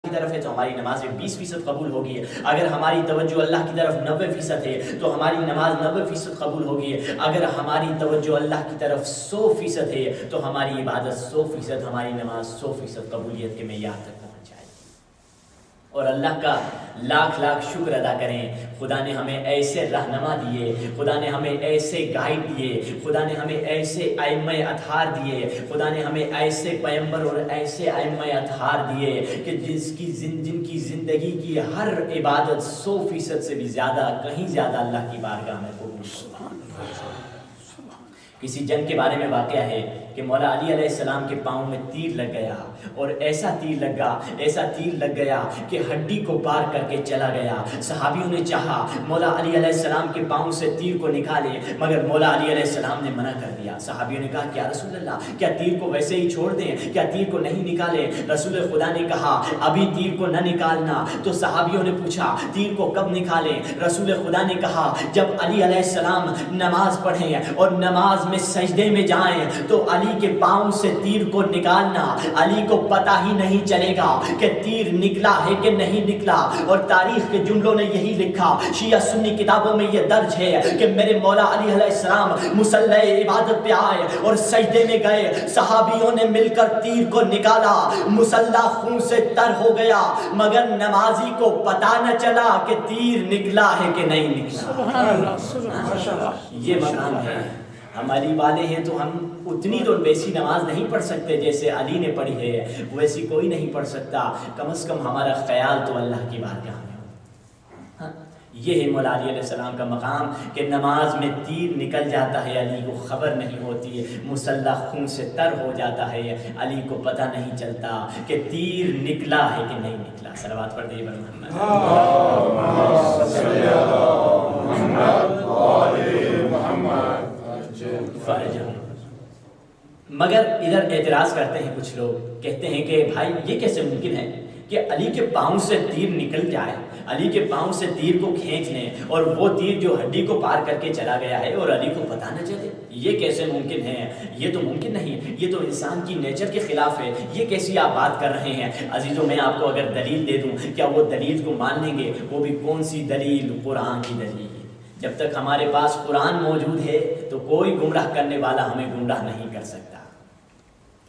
کی طرف ہے تو ہماری نماز 20% قبول ہوگی. اگر ہماری توجہ اللہ کی طرف 90% ہے تو ہماری نماز 90% قبول ہوگی. اگر ہماری توجہ اللہ کی طرف 100% ہے تو ہماری عبادت 100%، ہماری نماز 100% قبولیت کے معیار تک پہنچ جائے. اور اللہ کا لاکھ لاکھ شکر ادا کریں، خدا نے ہمیں ایسے رہنما دیے، خدا نے ہمیں ایسے گائیڈ دیے، خدا نے ہمیں ایسے ائمہ اطہار دیے، خدا نے ہمیں ایسے پیغمبر اور ایسے ائمہ اطہار دیے کہ جن کی زندگی کی ہر عبادت 100% سے بھی زیادہ، کہیں زیادہ اللہ کی بارگاہ میں قبول ہو. کسی جنگ کے بارے میں واقعہ ہے کہ مولا علی علیہ السلام کے پاؤں میں تیر لگ گیا، اور ایسا تیر لگ گیا کہ ہڈی کو پار کر کے چلا گیا. صحابیوں نے چاہا مولا علی علیہ السلام کے پاؤں سے تیر کو نکالے، مگر مولا علی علیہ السلام نے منع کر دیا. صحابیوں نے کہا کیا رسول اللہ، کیا تیر کو ویسے ہی چھوڑ دیں، کیا تیر کو نہیں نکالے؟ رسول خدا نے کہا ابھی تیر کو نہ نکالنا. تو صحابیوں نے پوچھا تیر کو کب نکالیں؟ رسول خدا نے کہا جب علی علیہ السلام نماز پڑھیں اور نماز میں سجدے میں جائیں تو علی کے پاؤں سے تیر کو نکالنا. علی کو پتہ ہی نہیں چلے گا کہ تیر نکلا ہے کہ نہیں نکلا. اور تاریخ کے جملوں نے یہی لکھا، شیعہ سنی کتابوں میں یہ درج ہے کہ میرے مولا علی علیہ السلام مصلی عبادت پہ آئے اور سجدے میں گئے، صحابیوں نے مل کر تیر کو نکالا، مصلی خون سے تر ہو گیا، مگر نمازی کو پتہ نہ چلا کہ تیر نکلا ہے کہ نہیں نکلا. یہ مقام ہے. ہم علی والے ہیں تو ہم اتنی تو ویسی نماز نہیں پڑھ سکتے جیسے علی نے پڑھی ہے، ویسی کوئی نہیں پڑھ سکتا. کم از کم ہمارا خیال تو اللہ کی بارگاہ میں ہو. یہ ہے مولا علی علیہ السلام کا مقام کہ نماز میں تیر نکل جاتا ہے، علی کو خبر نہیں ہوتی، مصلی خون سے تر ہو جاتا ہے، علی کو پتہ نہیں چلتا کہ تیر نکلا ہے کہ نہیں نکلا. صلوات پڑھ دے بر محمد. مگر ادھر اعتراض کرتے ہیں کچھ لوگ، کہتے ہیں کہ بھائی یہ کیسے ممکن ہے کہ علی کے پاؤں سے تیر نکل جائے، علی کے پاؤں سے تیر کو کھینچ لیں اور وہ تیر جو ہڈی کو پار کر کے چلا گیا ہے اور علی کو پتہ نہ چلے؟ یہ کیسے ممکن ہے؟ یہ تو ممکن نہیں، یہ تو انسان کی نیچر کے خلاف ہے. یہ کیسی آپ بات کر رہے ہیں؟ عزیزوں میں آپ کو اگر دلیل دے دوں، کیا وہ دلیل کو مان لیں گے؟ وہ بھی کون سی دلیل؟ قرآن کی دلیل. جب تک ہمارے پاس قرآن موجود ہے تو کوئی گمراہ کرنے والا ہمیں گمراہ نہیں کر سکتا.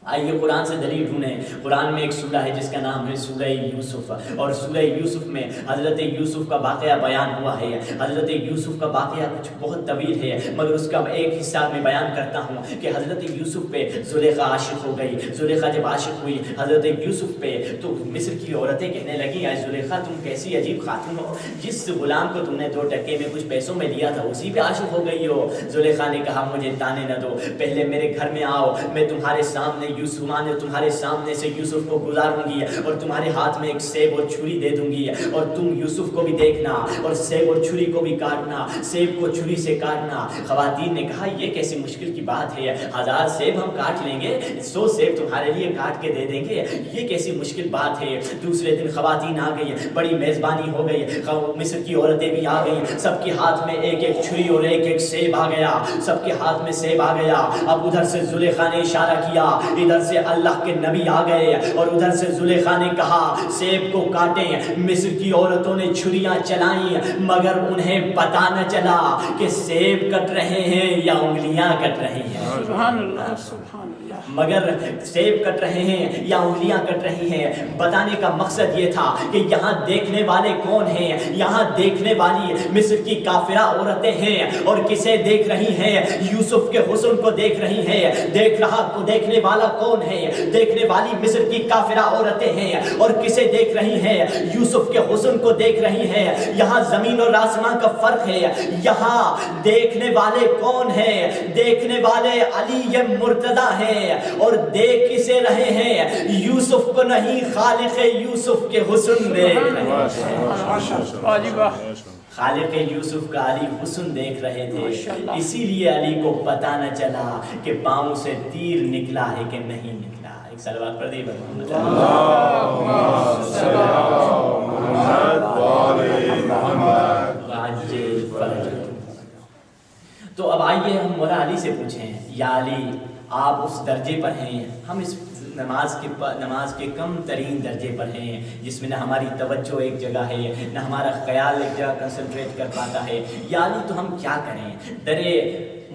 آئیے قرآن سے دلیل ڈھونڈیں. قرآن میں ایک سورہ ہے جس کا نام ہے سورہ یوسف، اور سورہ یوسف میں حضرت یوسف کا واقعہ بیان ہوا ہے. حضرت یوسف کا واقعہ کچھ بہت طویل ہے، مگر اس کا ایک حصہ میں بیان کرتا ہوں کہ حضرت یوسف پہ زلیخا عاشق ہو گئی. زلیخا جب عاشق ہوئی حضرت یوسف پہ تو مصر کی عورتیں کہنے لگیں اے زلیخا تم کیسی عجیب خاتون ہو، جس غلام کو تم نے 2 ٹکے میں کچھ پیسوں میں لیا تھا اسی پہ عاشق ہو گئی ہو. زلیخا نے کہا مجھے تانے نہ دو، پہلے میرے گھر میں آؤ، میں تمہارے سامنے تمہارے سامنے سے یوسف کو گزاروں گی اور تمہارے ہاتھ میں ایک سیب اور چھری دے دوں گی، اور تم یوسف کو بھی دیکھنا اور سیب اور چھری کو بھی کاٹنا، سیب کو چھری سے کاٹنا. خواتین نے کہا یہ کیسی مشکل کی بات ہے، 1000 سیب ہم کاٹ لیں گے، 100 سیب تمہارے لیے کاٹ کے دے دیں گے، یہ کیسی مشکل بات ہے. دوسرے دن خواتین آ گئی، بڑی میزبانی ہو گئی، مصر کی عورتیں بھی آ گئیں، سب کے ہاتھ میں ایک ایک چھری اور ایک ایک سیب آ گیا، سب کے ہاتھ میں سیب آ گیا. اب ادھر سے زلیخا نے اشارہ کیا، ادھر سے اللہ کے نبی آ گئے، اور ادھر سے زلیخا نے کہا سیب کو کاٹیں. مصر کی عورتوں نے چھریاں چلائیں، مگر انہیں پتہ نہ چلا کہ سیب کٹ رہے ہیں یا انگلیاں کٹ رہی ہیں. سبحان اللہ سبحان اللہ. مگر سیب کٹ رہے ہیں یا انگلیاں کٹ رہی ہیں. بتانے کا مقصد یہ تھا کہ یہاں دیکھنے والے کون ہیں؟ یہاں دیکھنے والی مصر کی کافرہ عورتیں ہیں، اور کسے دیکھ رہی ہیں؟ یوسف کے حسن کو دیکھ رہی ہیں. دیکھنے والا کون ہے؟ دیکھنے والی مصر کی کافرہ عورتیں ہیں، اور کسے دیکھ رہی ہیں؟ یوسف کے حسن کو دیکھ رہی ہیں. یہاں زمین اور آسمان کا فرق ہے. یہاں دیکھنے والے کون ہیں؟ دیکھنے والے علی مرتضی ہیں، اور دیکھ کسے رہے ہیں؟ یوسف کو نہیں، خالق یوسف کے حسن دیکھ رہے ہیں. خالق یوسف کا علی حسن دیکھ رہے تھے، اسی لیے علی کو پتہ نہ چلا کہ پاؤں سے تیر نکلا ہے کہ نہیں نکلا. ایک صلوات پڑھ دیجیے محمد. تو اب آئیے ہم مولا علی سے پوچھیں، یا علی آپ اس درجے پر ہیں، ہم اس نماز کے کم ترین درجے پر ہیں، جس میں نہ ہماری توجہ ایک جگہ ہے، نہ ہمارا خیال ایک جگہ کنسنٹریٹ کر پاتا ہے۔ یا علی تو ہم کیا کریں؟ درے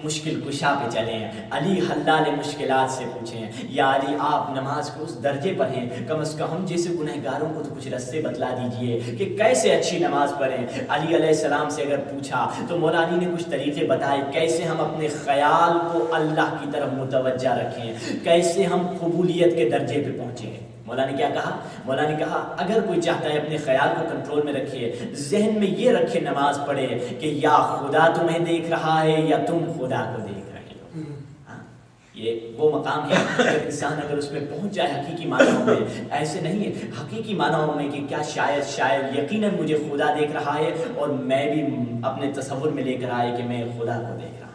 مشکل کشا پہ چلیں، علی حلال مشکلات سے پوچھیں۔ یا علی آپ نماز کو اس درجے پر ہیں، کم از کم ہم جیسے گنہگاروں کو تو کچھ رستے بتلا دیجئے کہ کیسے اچھی نماز پڑھیں۔ علی علیہ السلام سے اگر پوچھا تو مولا علی نے کچھ طریقے بتائے، کیسے ہم اپنے خیال کو اللہ کی طرف متوجہ رکھیں، کیسے ہم قبولیت کے درجے پہ پہنچیں۔ مولا نے کیا کہا؟ مولا نے کہا اگر کوئی چاہتا ہے اپنے خیال کو کنٹرول میں رکھے، ذہن میں یہ رکھے نماز پڑھے کہ یا خدا تمہیں دیکھ رہا ہے یا تم خدا کو دیکھ رہے ہو۔ یہ وہ مقام ہے کہ انسان اگر اس میں پہنچ جائے حقیقی معنوں میں، ایسے نہیں ہے حقیقی معنوں میں کہ کیا شاید یقیناً مجھے خدا دیکھ رہا ہے اور میں بھی اپنے تصور میں لے کر آئے کہ میں خدا کو دیکھ رہا ہوں۔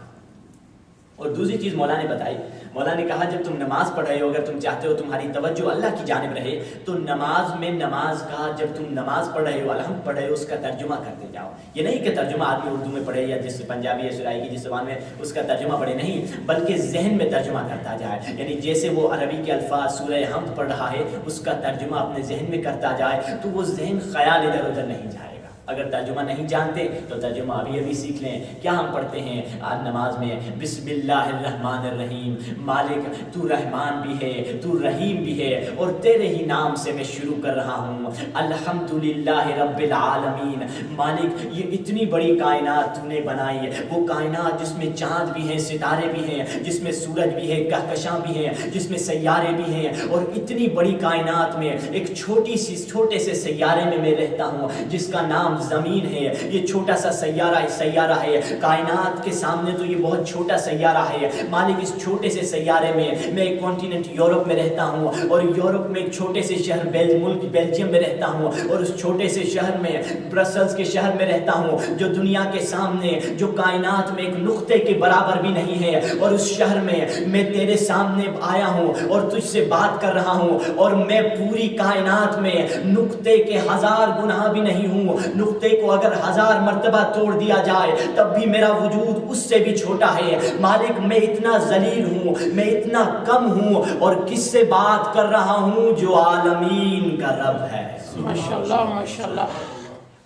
اور دوسری چیز مولا نے بتائی، مولا نے کہا جب تم نماز پڑھ رہے ہو، اگر تم چاہتے ہو تمہاری توجہ اللہ کی جانب رہے تو نماز کا جب تم نماز پڑھ رہے ہو، الحمد پڑھ رہے ہو، اس کا ترجمہ کرتے جاؤ۔ یہ نہیں کہ ترجمہ آدمی اردو میں پڑھے یا جس پنجابی یا سرائکی جس زبان میں اس کا ترجمہ پڑھے، نہیں، بلکہ ذہن میں ترجمہ کرتا جائے۔ یعنی جیسے وہ عربی کے الفاظ سورہ حمد پڑھ رہا ہے، اس کا ترجمہ اپنے ذہن میں کرتا جائے تو وہ ذہن خیال ادھر ادھر نہیں جائے۔ اگر ترجمہ نہیں جانتے تو ترجمہ ابھی سیکھ لیں۔ کیا ہم پڑھتے ہیں آج نماز میں؟ بسم اللہ الرحمن الرحیم، مالک تو رحمان بھی ہے، تو رحیم بھی ہے، اور تیرے ہی نام سے میں شروع کر رہا ہوں۔ الحمدللہ رب العالمین، مالک یہ اتنی بڑی کائنات تو نے بنائی ہے، وہ کائنات جس میں چاند بھی ہیں، ستارے بھی ہیں، جس میں سورج بھی ہے، کہکشاں بھی ہیں، جس میں سیارے بھی ہیں، اور اتنی بڑی کائنات میں ایک چھوٹے سے سیارے میں رہتا ہوں جس کا نام زمین ہے۔ یہ چھوٹا سا سیارہ ہے، کائنات کے سامنے تو یہ بہت چھوٹا سیارہ ہے۔ مالک اس چھوٹے سے سیارے میں ایک کانٹیننٹ یورپ میں رہتا ہوں، اور یورپ میں ایک چھوٹے سے شہر ملک بیلجیم میں رہتا ہوں، اور اس چھوٹے سے شہر میں برسلز کے شہر میں رہتا ہوں جو دنیا کے سامنے، جو کائنات میں ایک نقطے کے برابر بھی نہیں ہے، اور اس شہر میں تیرے سامنے آیا ہوں اور تجھ سے بات کر رہا ہوں، اور میں پوری کائنات میں نقطے کے 1000 گنا بھی نہیں ہوں۔ نقطے کو اگر 1000 مرتبہ توڑ دیا جائے تب بھی میرا وجود اس سے بھی چھوٹا ہے۔ مالک میں اتنا ذلیل ہوں، میں اتنا کم ہوں، اور کس سے بات کر رہا ہوں؟ جو عالمین کا رب ہے۔ ماشاءاللہ ماشاءاللہ۔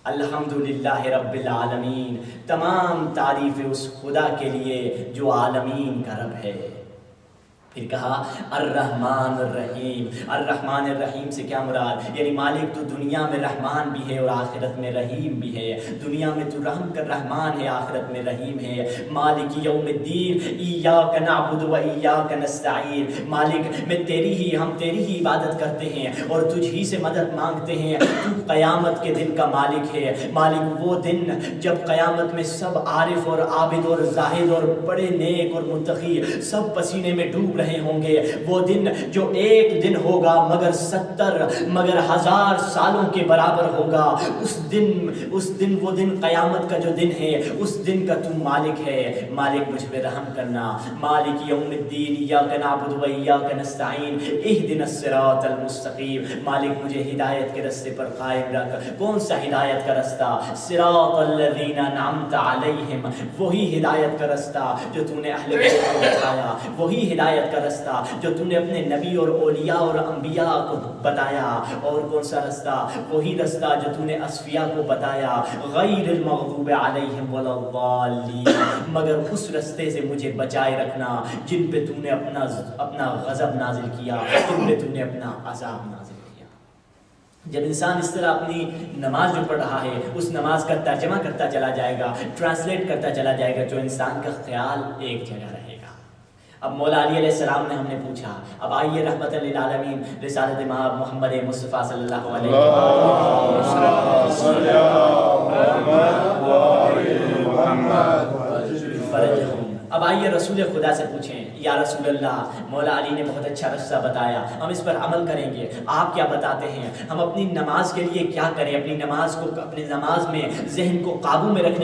الحمدللہ رب العالمین، تمام تعریف اس خدا کے لیے جو عالمین کا رب ہے۔ پھر کہا الرحمن الرحیم۔ الرحمن الرحیم سے کیا مراد؟ یعنی مالک تو دنیا میں رحمان بھی ہے اور آخرت میں رحیم بھی ہے۔ دنیا میں تو رحم کر رحمان ہے، آخرت میں رحیم ہے۔ مالک یوم الدین، ایاک نعبد و ایاک نستعین۔ مالک ہم تیری ہی عبادت کرتے ہیں اور تجھ ہی سے مدد مانگتے ہیں۔ تو قیامت کے دن کا مالک ہے۔ مالک وہ دن جب قیامت میں سب عارف اور عابد اور زاہد اور بڑے نیک اور متقی سب پسینے میں ڈوب رہے ہوں گے، وہ دن جو ایک دن ہوگا مگر 1000 سالوں کے برابر ہوگا۔ اس دن وہ دن قیامت کا جو دن ہے، اس دن کا تو مالک ہے۔ مالک مجھ پہ رحم کرنا۔ مالک یوم الدین، ایاک نعبد و ایاک نستعین، اہدنا الصراط المستقیم۔ مالک مجھے ہدایت کے راستے پر قائم رکھ۔ کون سا ہدایت کا راستہ؟ صراط الذین انعمت علیہم، وہی ہدایت کا راستہ جو تو نے اہل بیت کو بتایا، وہی ہدایت کا راستہ جو تو نے اپنے نبی اور اولیاء اور انبیاء کو بتایا۔ اور کون سا راستہ؟ وہی راستہ جو تو نے اصفیاء کو بتایا، غیر المغضوب علیہم ولا الضالین، مگر اس راستے سے مجھے بچائے رکھنا جن پہ تو نے اپنا غضب نازل کیا، جن پہ تو نے اپنا عذاب نازل کیا۔ جب انسان اس طرح اپنی نماز جو پڑھ رہا ہے اس نماز کا ترجمہ کرتا چلا جائے گا، ٹرانسلیٹ کرتا چلا جائے گا، جو انسان کا خیال ایک جگہ رہے گا۔ اب مولا علی علیہ السلام نے ہم نے پوچھا، اب آئیے رحمت للعالمین رسالت امام محمد مصطفیٰ صلی اللہ علیہ وسلم، اب آئیے رسول خدا سے پوچھیں، یا رسول اللہ، مولا علی نے بہت اچھا راستہ بتایا، ہم اس پر عمل کریں گے، آپ کیا بتاتے ہیں؟ ہم اپنی نماز کے لیے کیا کریں؟ اپنی نماز میں ذہن کو قابو میں رکھنے